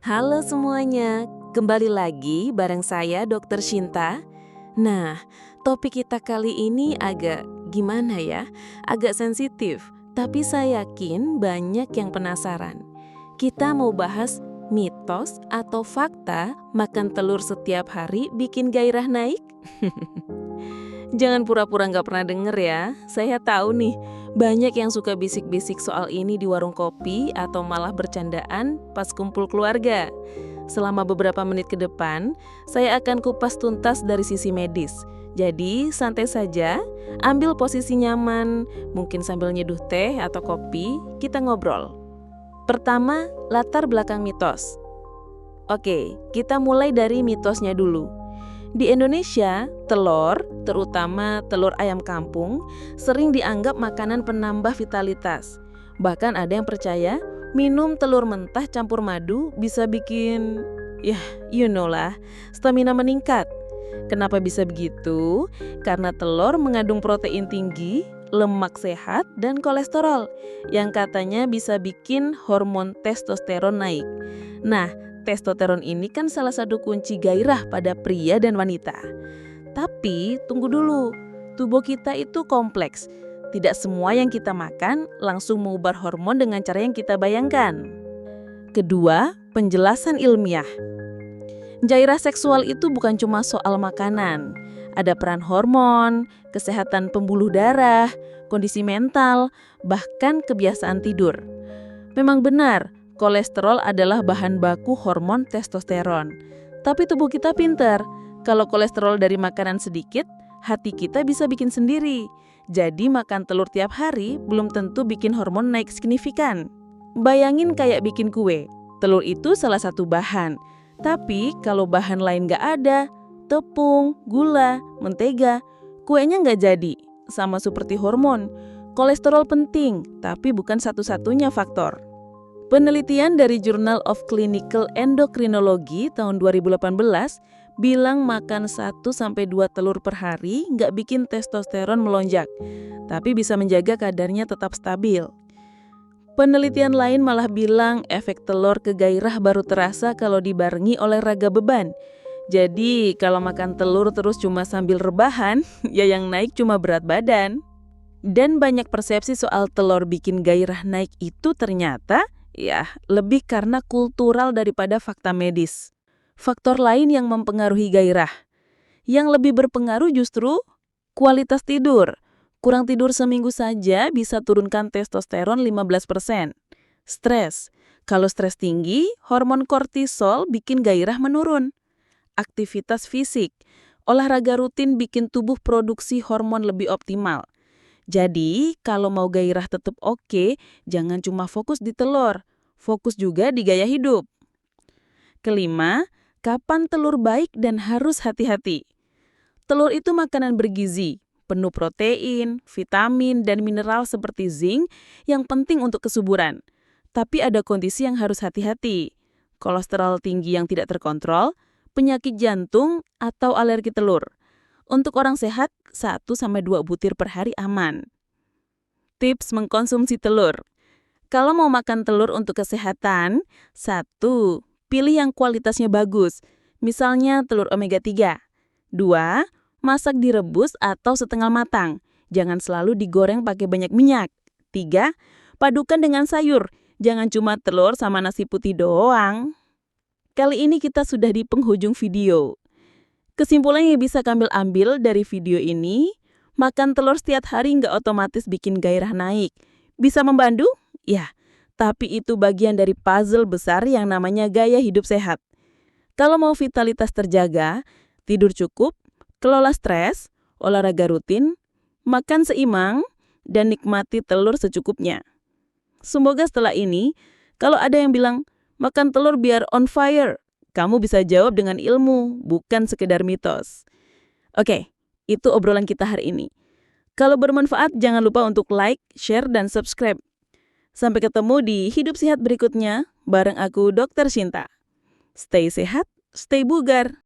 Halo semuanya, kembali lagi bareng saya Dr. Shinta. Nah, topik kita kali ini agak gimana ya? Agak sensitif, tapi saya yakin banyak yang penasaran. Kita mau bahas mitos atau fakta makan telur setiap hari bikin gairah naik? Jangan pura-pura nggak pernah denger ya. Saya tahu nih, banyak yang suka bisik-bisik soal ini di warung kopi atau malah bercandaan pas kumpul keluarga. Selama beberapa menit ke depan, saya akan kupas tuntas dari sisi medis. Jadi, santai saja, ambil posisi nyaman, mungkin sambil nyeduh teh atau kopi, kita ngobrol. Pertama, latar belakang mitos. Oke, kita mulai dari mitosnya dulu. Di Indonesia, telur, terutama telur ayam kampung, sering dianggap makanan penambah vitalitas. Bahkan ada yang percaya minum telur mentah campur madu bisa bikin, you know lah, stamina meningkat. Kenapa bisa begitu? Karena telur mengandung protein tinggi, lemak sehat, dan kolesterol yang katanya bisa bikin hormon testosteron naik. Nah, testosteron ini kan salah satu kunci gairah pada pria dan wanita. Tapi tunggu dulu, tubuh kita itu kompleks. Tidak semua yang kita makan langsung mengubah hormon dengan cara yang kita bayangkan. Kedua, penjelasan ilmiah. Gairah seksual itu bukan cuma soal makanan. Ada peran hormon, kesehatan pembuluh darah, kondisi mental, bahkan kebiasaan tidur. Memang benar, kolesterol adalah bahan baku hormon testosteron. Tapi tubuh kita pintar. Kalau kolesterol dari makanan sedikit, hati kita bisa bikin sendiri. Jadi makan telur tiap hari belum tentu bikin hormon naik signifikan. Bayangin kayak bikin kue. Telur itu salah satu bahan. Tapi kalau bahan lain gak ada, tepung, gula, mentega, kuenya gak jadi. Sama seperti hormon. Kolesterol penting, tapi bukan satu-satunya faktor. Penelitian dari Journal of Clinical Endocrinology tahun 2018 bilang makan 1-2 telur per hari nggak bikin testosteron melonjak, tapi bisa menjaga kadarnya tetap stabil. Penelitian lain malah bilang efek telur ke gairah baru terasa kalau dibarengi olahraga beban. Jadi kalau makan telur terus cuma sambil rebahan, ya yang naik cuma berat badan. Dan banyak persepsi soal telur bikin gairah naik itu ternyata lebih karena kultural daripada fakta medis. Faktor lain yang mempengaruhi gairah. Yang lebih berpengaruh justru kualitas tidur. Kurang tidur seminggu saja bisa turunkan testosteron 15%. Stres. Kalau stres tinggi, hormon kortisol bikin gairah menurun. Aktivitas fisik. Olahraga rutin bikin tubuh produksi hormon lebih optimal. Jadi, kalau mau gairah tetap oke, jangan cuma fokus di telur, fokus juga di gaya hidup. Kelima, kapan telur baik dan harus hati-hati. Telur itu makanan bergizi, penuh protein, vitamin, dan mineral seperti zinc yang penting untuk kesuburan. Tapi ada kondisi yang harus hati-hati. Kolesterol tinggi yang tidak terkontrol, penyakit jantung, atau alergi telur. Untuk orang sehat, 1-2 butir per hari aman. Tips mengkonsumsi telur. Kalau mau makan telur untuk kesehatan, 1. Pilih yang kualitasnya bagus, misalnya telur omega 3. 2. Masak direbus atau setengah matang, jangan selalu digoreng pakai banyak minyak. 3. Padukan dengan sayur, jangan cuma telur sama nasi putih doang. Kali ini kita sudah di penghujung video. Kesimpulan yang bisa kami ambil dari video ini, makan telur setiap hari nggak otomatis bikin gairah naik. Bisa membantu? Ya, tapi itu bagian dari puzzle besar yang namanya gaya hidup sehat. Kalau mau vitalitas terjaga, tidur cukup, kelola stres, olahraga rutin, makan seimbang, dan nikmati telur secukupnya. Semoga setelah ini, kalau ada yang bilang, makan telur biar on fire, kamu bisa jawab dengan ilmu, bukan sekedar mitos. Oke, itu obrolan kita hari ini. Kalau bermanfaat, jangan lupa untuk like, share, dan subscribe. Sampai ketemu di Hidup Sehat berikutnya, bareng aku Dr. Shinta. Stay sehat, stay bugar.